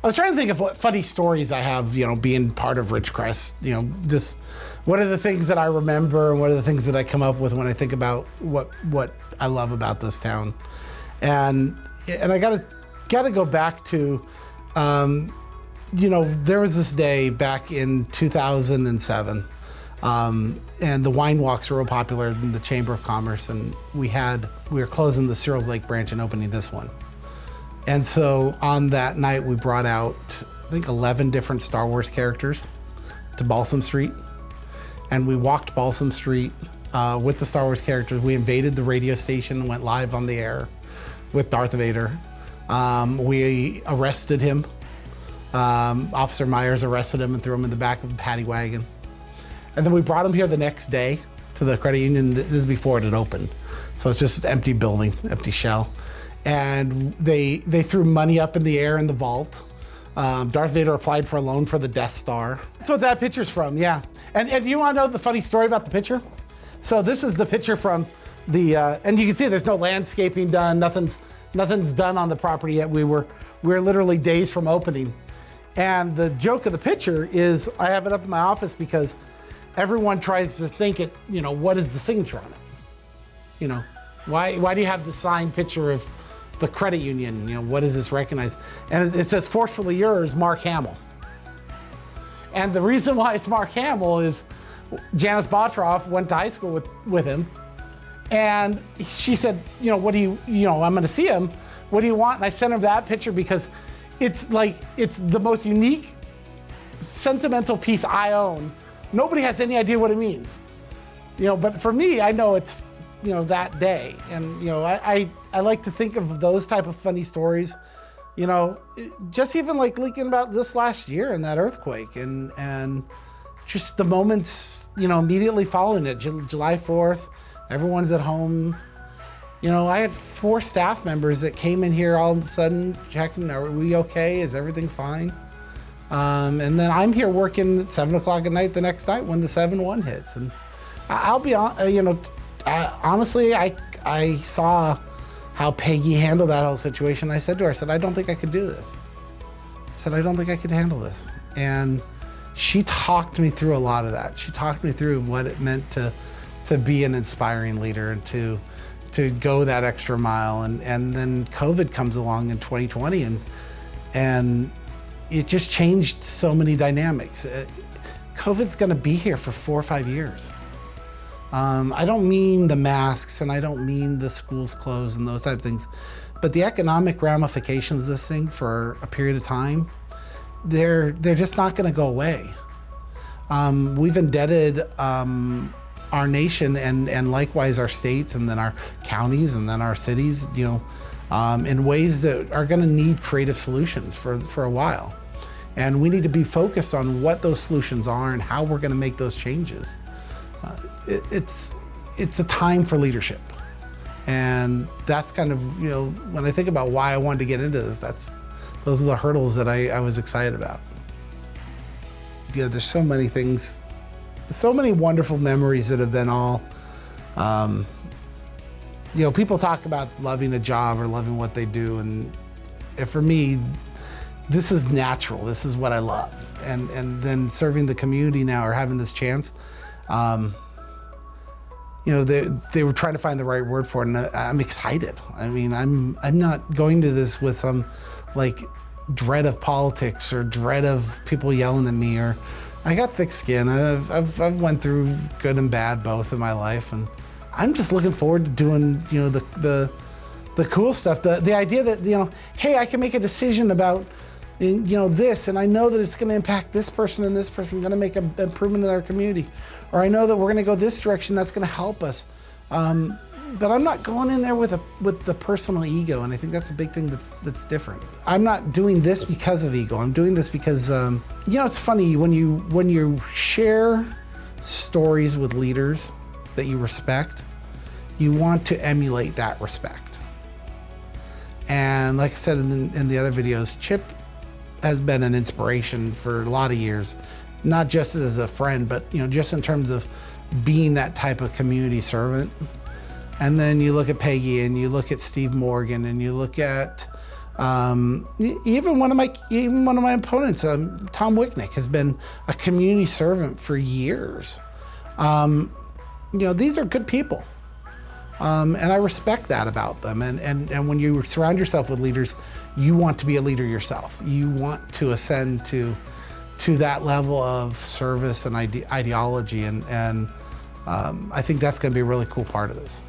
I was trying to think of what funny stories I have, being part of Ridgecrest. Just what are the things that I remember and what are the things that I come up with when I think about what I love about this town. And I gotta go back to, there was this day back in 2007, and the wine walks were real popular in the Chamber of Commerce, and we were closing the Searles Lake branch and opening this one. And so on that night, we brought out, I think, 11 different Star Wars characters to Balsam Street. And we walked Balsam Street with the Star Wars characters. We invaded the radio station and went live on the air with Darth Vader. We arrested him. Officer Myers arrested him and threw him in the back of a paddy wagon. And then we brought him here the next day to the credit union. This is before it had opened. So it's just an empty building, empty shell. And they threw money up in the air in the vault. Darth Vader applied for a loan for the Death Star. That's what that picture's from, yeah. And you want to know the funny story about the picture? So this is the picture from the, and you can see there's no landscaping done, nothing's done on the property yet. We're literally days from opening. And the joke of the picture is I have it up in my office because everyone tries to think what is the signature on it? Why do you have the signed picture of the credit union? What does this recognize? And it says, forcefully yours, Mark Hamill. And the reason why it's Mark Hamill is Janice Bottroff went to high school with him. And she said, what do you, I'm going to see him. What do you want? And I sent him that picture because it's the most unique, sentimental piece I own. Nobody has any idea what it means. But for me, I know it's, that day. And, I like to think of those type of funny stories, just even like thinking about this last year and that earthquake and just the moments, immediately following it, July 4th, everyone's at home. I had 4 staff members that came in here all of a sudden checking, are we okay? Is everything fine? And then I'm here working at 7 o'clock at night the next night when the 7-1 hits. And I'll be on, honestly, I saw how Peggy handled that whole situation. I said to her, I don't think I could do this. I said, I don't think I could handle this. And she talked me through a lot of that. She talked me through what it meant to be an inspiring leader and to go that extra mile. And then COVID comes along in 2020 and it just changed so many dynamics. COVID's gonna be here for 4 or 5 years. I don't mean the masks and I don't mean the schools closed and those type of things, but the economic ramifications of this thing for a period of time, they're just not gonna go away. We've indebted our nation and likewise our states and then our counties and then our cities, in ways that are gonna need creative solutions for a while. And we need to be focused on what those solutions are and how we're gonna make those changes. It's a time for leadership. And that's kind of, when I think about why I wanted to get into this, those are the hurdles that I was excited about. There's so many things, so many wonderful memories that have been all, people talk about loving a job or loving what they do. And for me, this is natural. This is what I love. And then serving the community now or having this chance, they were trying to find the right word for it, and I'm excited. I mean, I'm not going to this with some dread of politics or dread of people yelling at me. Or I got thick skin. I've went through good and bad both in my life, and I'm just looking forward to doing the cool stuff. The idea that hey, I can make a decision about this, and I know that it's going to impact this person and this person, going to make an improvement in our community, or I know that we're going to go this direction that's going to help us. But I'm not going in there with the personal ego, and I think that's a big thing that's different. I'm not doing this because of ego. I'm doing this because it's funny when you share stories with leaders that you respect, you want to emulate that respect. And like I said in the other videos, Chip has been an inspiration for a lot of years, not just as a friend, but just in terms of being that type of community servant. And then you look at Peggy and you look at Steve Morgan and you look at Even one of my opponents, Tom Wicknick, has been a community servant for years. These are good people. And I respect that about them. And when you surround yourself with leaders, you want to be a leader yourself. You want to ascend to that level of service and ideology. And I think that's going to be a really cool part of this.